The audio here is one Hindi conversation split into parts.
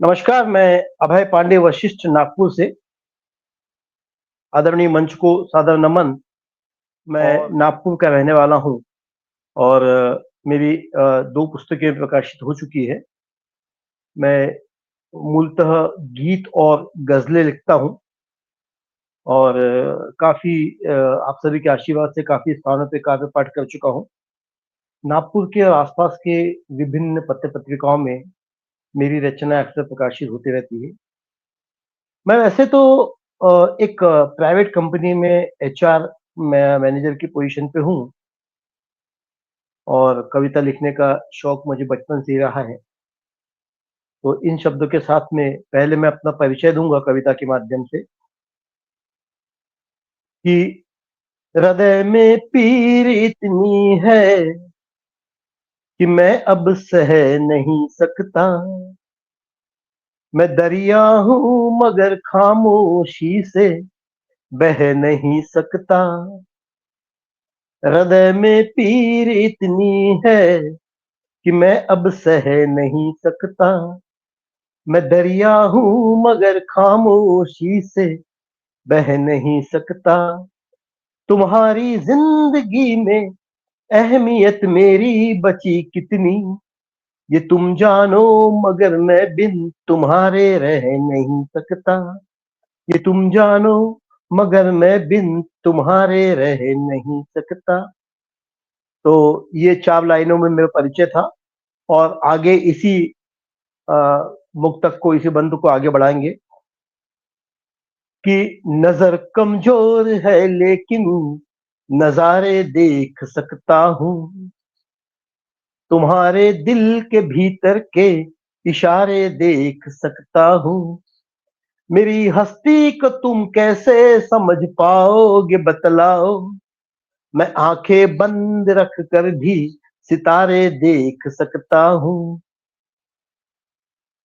नमस्कार, मैं अभय पांडे वशिष्ठ नागपुर से। आदरणीय मंच को सादर नमन। और मैं नागपुर का रहने वाला हूँ और मेरी 2 पुस्तकें प्रकाशित हो चुकी है। मैं मूलतः गीत और गज़लें लिखता हूँ और काफ़ी आप सभी के आशीर्वाद से काफ़ी स्थानों पे काव्य पाठ कर चुका हूँ। नागपुर के और आसपास के विभिन्न पत्र-पत्रिकाओं में मेरी रचना अक्सर प्रकाशित होती रहती है। मैं वैसे तो एक प्राइवेट कंपनी में एचआर मैनेजर की पोजीशन पे हूँ और कविता लिखने का शौक मुझे बचपन से ही रहा है। तो इन शब्दों के साथ में पहले मैं अपना परिचय दूँगा कविता के माध्यम से कि हृदय में पीर इतनी है कि मैं अब सह नहीं सकता। मैं दरिया हूँ मगर खामोशी से बह नहीं सकता। हृदय में पीर इतनी है कि मैं अब सह नहीं सकता। मैं दरिया हूँ मगर खामोशी से बह नहीं सकता। तुम्हारी जिंदगी में अहमियत मेरी बची कितनी, ये तुम जानो मगर मैं बिन तुम्हारे रह नहीं सकता। ये तुम जानो मगर मैं बिन तुम्हारे रह नहीं सकता। तो ये 4 लाइनों में मेरा परिचय था और आगे इसी अ, मुक्तक को, इसी बंद को आगे बढ़ाएँगे कि नज़र कमज़ोर है लेकिन नज़ारे देख सकता हूँ। तुम्हारे दिल के भीतर के इशारे देख सकता हूँ। मेरी हस्ती को तुम कैसे समझ पाओगे बतलाओ। मैं आँखें बंद रख कर भी सितारे देख सकता हूँ।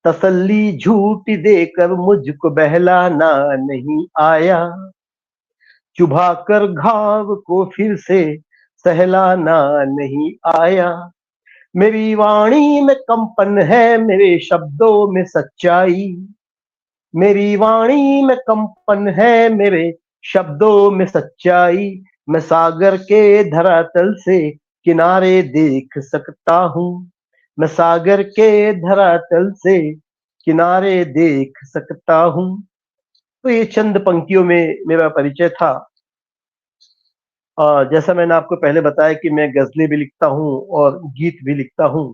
तसल्ली झूठी देकर मुझको बहलाना नहीं आया। चुभा कर घाव को फिर से सहलाना नहीं आया। मेरी वाणी में कंपन है मेरे शब्दों में सच्चाई। मेरी वाणी में कंपन है मेरे शब्दों में सच्चाई। मैं सागर के धरातल से किनारे देख सकता हूँ। मैं सागर के धरातल से किनारे देख सकता हूँ। तो ये चंद पंक्तियों में मेरा परिचय था। जैसा मैंने आपको पहले बताया कि मैं गज़लें भी लिखता हूँ और गीत भी लिखता हूँ।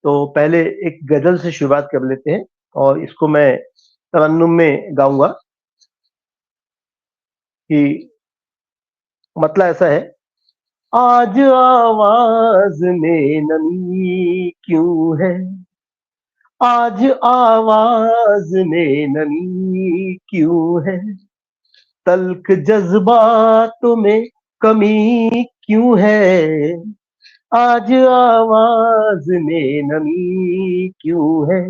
तो पहले एक गज़ल से शुरुआत कर लेते हैं और इसको मैं तरन्नुम में गाऊँगा कि मतलब ऐसा है। आज आवाज़ में नमी क्यों है? आज आवाज़ में नमी क्यों है? तल्ख़ जज़्बातों में कमी क्यों है? आज आवाज़ में नमी क्यों है?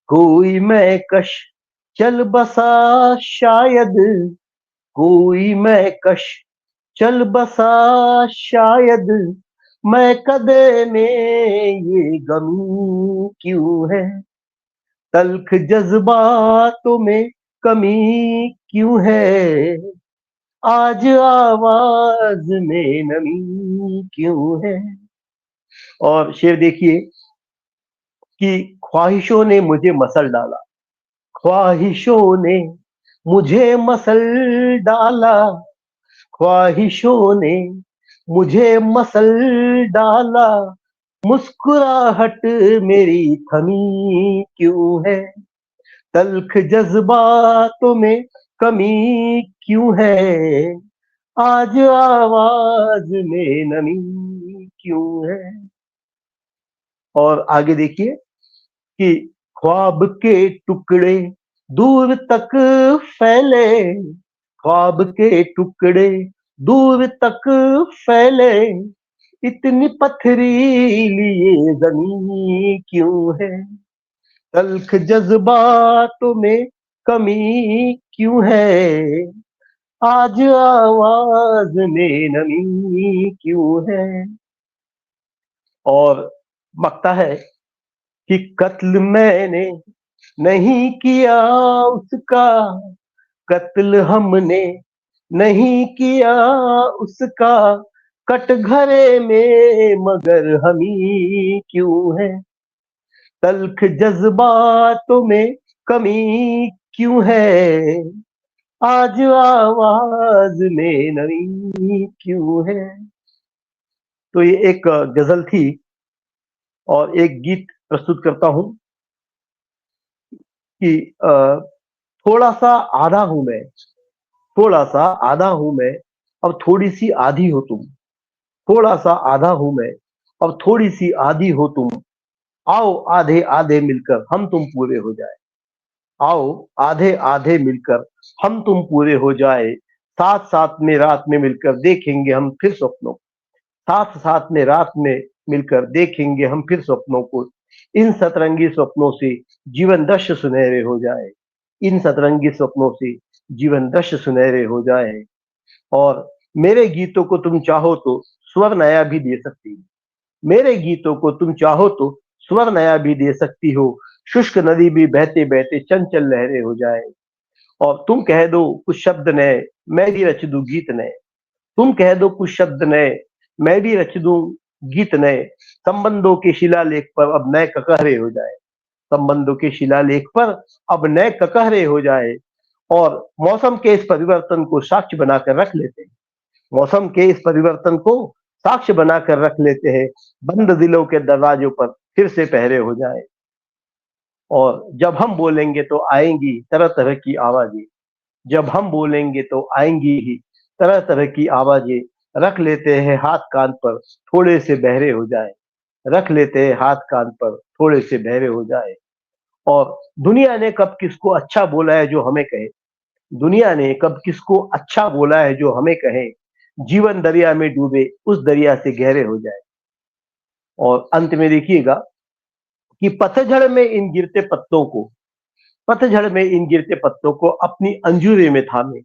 कोई महकश चल बसा शायद, कोई महकश चल बसा शायद, महकदे में ये गमी क्यों है? तल्ख़ जज़्बातों में कमी क्यों है? आज आवाज़ में नमी क्यों है? और शेर देखिए कि ख्वाहिशों ने मुझे मसल डाला, ख्वाहिशों ने मुझे मसल डाला, ख्वाहिशों ने मुझे मसल डाला। मुस्कुराहट मेरी थमी क्यों है? तल्ख़ जज़्बातों में कमी क्यों है? आज आवाज़ में नमी क्यों है? और आगे देखिए कि ख्वाब के टुकड़े दूर तक फैले, ख्वाब के टुकड़े दूर तक फैले, इतनी पथरीली ये ज़मीं क्यों है? तल्ख़ जज़्बातों में कमी क्यों है? आज आवाज़ में नमी क्यों है? और बकता है कि कत्ल मैंने नहीं किया उसका, कत्ल हमने नहीं किया उसका, कटघरे में मगर हम ही क्यों है, तल्ख जज्बातों में कमी क्यों है, आज आवाज में नमी क्यों है। तो ये एक गजल थी और एक गीत प्रस्तुत करता हूं कि थोड़ा सा आधा हूं मैं, थोड़ा सा आधा हूं मैं, अब थोड़ी सी आधी हो तुम, थोड़ा सा आधा हूं मैं, अब थोड़ी सी आधी हो तुम, आओ आधे आधे मिलकर हम तुम पूरे हो जाए, आओ आधे आधे मिलकर हम तुम पूरे हो जाए, साथ साथ में रात में मिलकर देखेंगे हम फिर सपनों, साथ साथ में रात में मिलकर देखेंगे हम फिर सपनों को, इन सतरंगी स्वप्नों से जीवन दृश्य सुनहरे हो जाए, इन सतरंगी स्वप्नों से जीवन दृश्य सुनहरे हो जाए। और मेरे गीतों को तुम चाहो तो स्वर नया भी दे सकती हो, मेरे गीतों को तुम चाहो तो स्वर नया भी दे सकती हो, शुष्क नदी भी बहते बहते चंचल लहरें हो जाए, और तुम कह दो कुछ शब्द नए, मैं भी रच दूं गीत नए, तुम कह दो कुछ शब्द नए, मैं भी रच दूं गीत नए, संबंधों के शिलालेख पर अब नए ककहरे हो जाए, संबंधों के शिलालेख पर अब नए ककहरे हो जाए, और मौसम के इस परिवर्तन को साक्ष्य बनाकर रख लेते हैं, मौसम के इस परिवर्तन को साक्ष्य बनाकर रख लेते हैं, बंद दिलों के दरवाजों पर फिर से पहरे हो जाए, और जब हम बोलेंगे तो आएंगी तरह तरह की आवाजें, जब हम बोलेंगे तो आएंगी ही तरह तरह की आवाजें, रख लेते हैं हाथ कान पर थोड़े से बहरे हो जाए, रख लेते हैं हाथ कान पर थोड़े से बहरे हो जाए, और दुनिया ने कब किसको अच्छा बोला है जो हमें कहे, दुनिया ने कब किसको अच्छा बोला है जो हमें कहे, जीवन दरिया में डूबे उस दरिया से गहरे हो जाए। और अंत में देखिएगा कि पतझड़ में इन गिरते पत्तों को, पतझड़ में इन गिरते पत्तों को अपनी अंजुरे में थामे,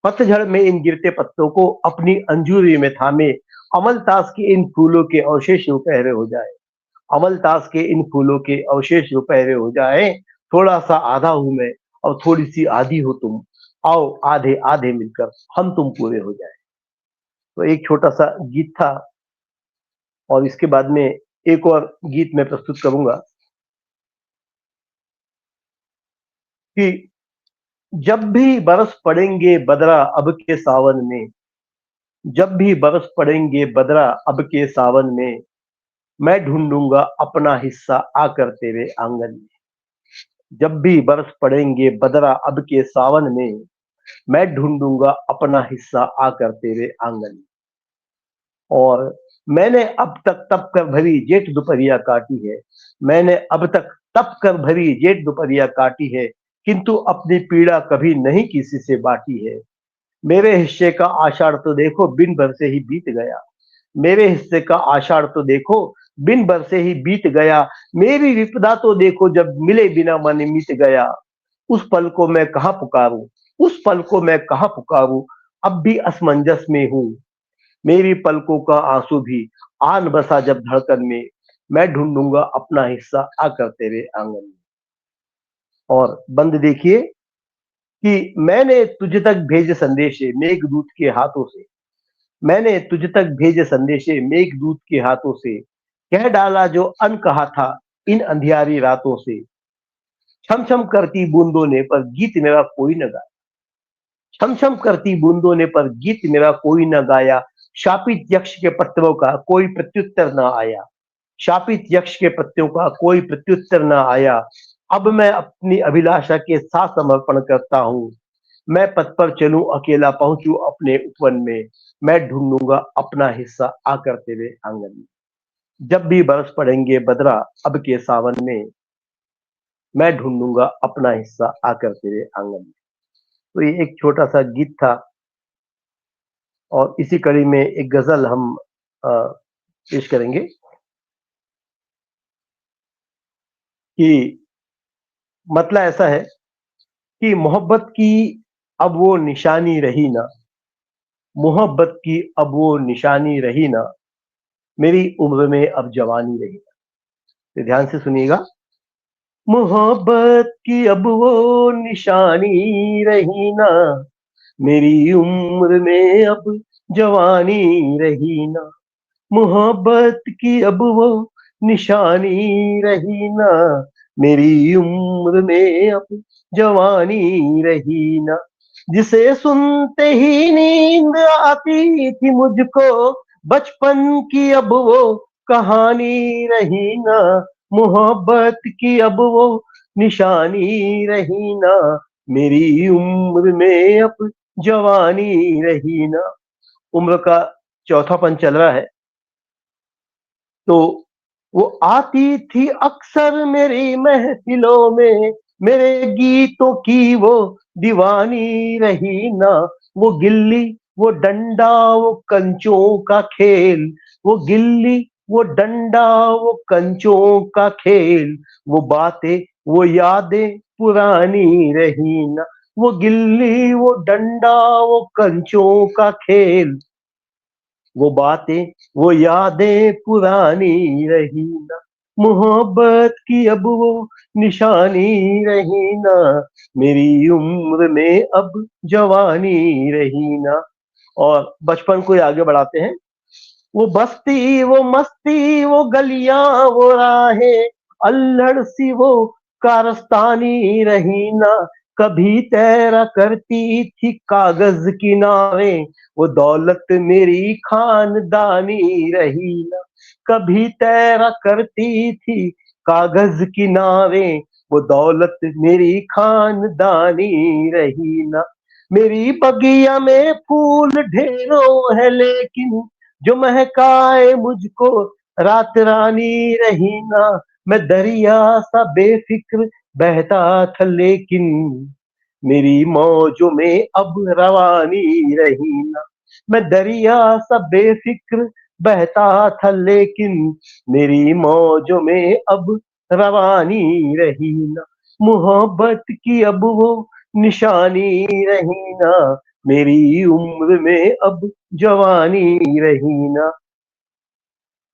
पतझड़ में इन गिरते पत्तों को अपनी अंजुरी में थामे, अमलतास के इन फूलों के अवशेष रुपहरे हो जाए, अमलतास के इन फूलों के अवशेष रुपहरे हो जाए, थोड़ा सा आधा हूं मैं और थोड़ी सी आधी हो तुम, आओ आधे आधे मिलकर हम तुम पूरे हो जाए। तो एक छोटा सा गीत था, और इसके बाद में एक और गीत मैं प्रस्तुत करूंगा कि जब भी बरस पड़ेंगे बदरा अब के सावन में, जब भी बरस पड़ेंगे बदरा अब के सावन में, मैं ढूंढूंगा अपना हिस्सा आकर तेरे आंगन में, जब भी बरस पड़ेंगे बदरा अब के सावन में, मैं ढूंढूंगा अपना हिस्सा आकर तेरे आंगन में, और मैंने अब तक तप कर भरी जेठ दोपहरिया काटी है, मैंने अब तक तप कर भरी जेठ दोपहरिया काटी है, किंतु अपनी पीड़ा कभी नहीं किसी से बांटी है, मेरे हिस्से का आषाढ़ तो देखो बिन भर से ही बीत गया, मेरे हिस्से का आषाढ़ तो देखो बिन भर से ही बीत गया, मेरी विपदा तो देखो जब मिले बिना मन मिट गया, उस पल को मैं कहाँ पुकारूं, उस पल को मैं कहाँ पुकारूं, अब भी असमंजस में हूँ, मेरी पलकों का आंसू भी आन बसा जब धड़कन में, मैं ढूंढूंगा अपना हिस्सा आकर तेरे आंगन में। और बंद देखिए कि मैंने तुझ तक भेजे संदेशे मेघदूत के हाथों से, मैंने तुझ तक भेजे संदेशे मेघदूत के हाथों से, कह डाला जो अनकहा था इन अंधियारी रातों से, छम छम करती बूंदों ने पर गीत मेरा कोई न गाया, छम छम करती बूंदों ने पर गीत मेरा कोई न गाया, शापित यक्ष के पत्रों का कोई प्रत्युत्तर न आया, शापित यक्ष के पत्तों का कोई प्रत्युत्तर न आया, अब मैं अपनी अभिलाषा के साथ समर्पण करता हूँ, मैं पथ पर चलूं अकेला पहुंचूं अपने उपवन में, मैं ढूंढूंगा अपना हिस्सा आकर तेरे आंगन में, जब भी बरस पड़ेंगे बदरा अब के सावन में, मैं ढूंढूंगा अपना हिस्सा आकर तेरे आंगन में। तो ये एक छोटा सा गीत था, और इसी कड़ी में एक गजल हम पेश करेंगे कि मतलब ऐसा है कि मोहब्बत की अब वो निशानी रही ना, मोहब्बत की अब वो निशानी रही ना, मेरी उम्र में अब जवानी रही ना। तो ध्यान से सुनिएगा मोहब्बत की अब वो निशानी रही ना, मेरी उम्र में अब जवानी रही ना। मोहब्बत की अब वो निशानी रही ना, मेरी उम्र में अब जवानी रही ना। जिसे सुनते ही नींद आती थी मुझको, बचपन की अब वो कहानी रही ना। मोहब्बत की अब वो निशानी रही ना, मेरी उम्र में अब जवानी रही ना। उम्र का चौथापन चल रहा है। तो वो आती थी अक्सर मेरी महफिलों में, मेरे गीतों की वो दीवानी रही ना। वो गिल्ली, वो डंडा, वो कंचों का खेल, वो गिल्ली, वो डंडा, वो कंचों का खेल, वो बातें, वो यादें पुरानी रही ना। वो गिल्ली, वो डंडा, वो कंचों का खेल, वो बातें, वो यादें पुरानी रही ना। मोहब्बत की अब वो निशानी रही ना, मेरी उम्र में अब जवानी रही ना। और बचपन को आगे बढ़ाते हैं। वो बस्ती, वो मस्ती, वो गलियां, वो राहें, अल्हड़ सी वो कारस्तानी रही ना। कभी तैरा करती थी कागज की नावें, वो दौलत मेरी खानदानी रही ना। कभी तैरा करती थी कागज की नावें, वो दौलत मेरी खानदानी रही ना। मेरी बगिया में फूल ढेरों है, लेकिन जो महकाए मुझको रात रानी रही ना। मैं दरिया सा बेफिक्र बहता था, लेकिन मेरी मौजों में अब रवानी रही ना। मैं दरिया सा बेफिक्र बहता था, लेकिन मेरी मौजों में अब रवानी रही ना। मोहब्बत की अब वो निशानी रही ना, मेरी उम्र में अब जवानी रही ना।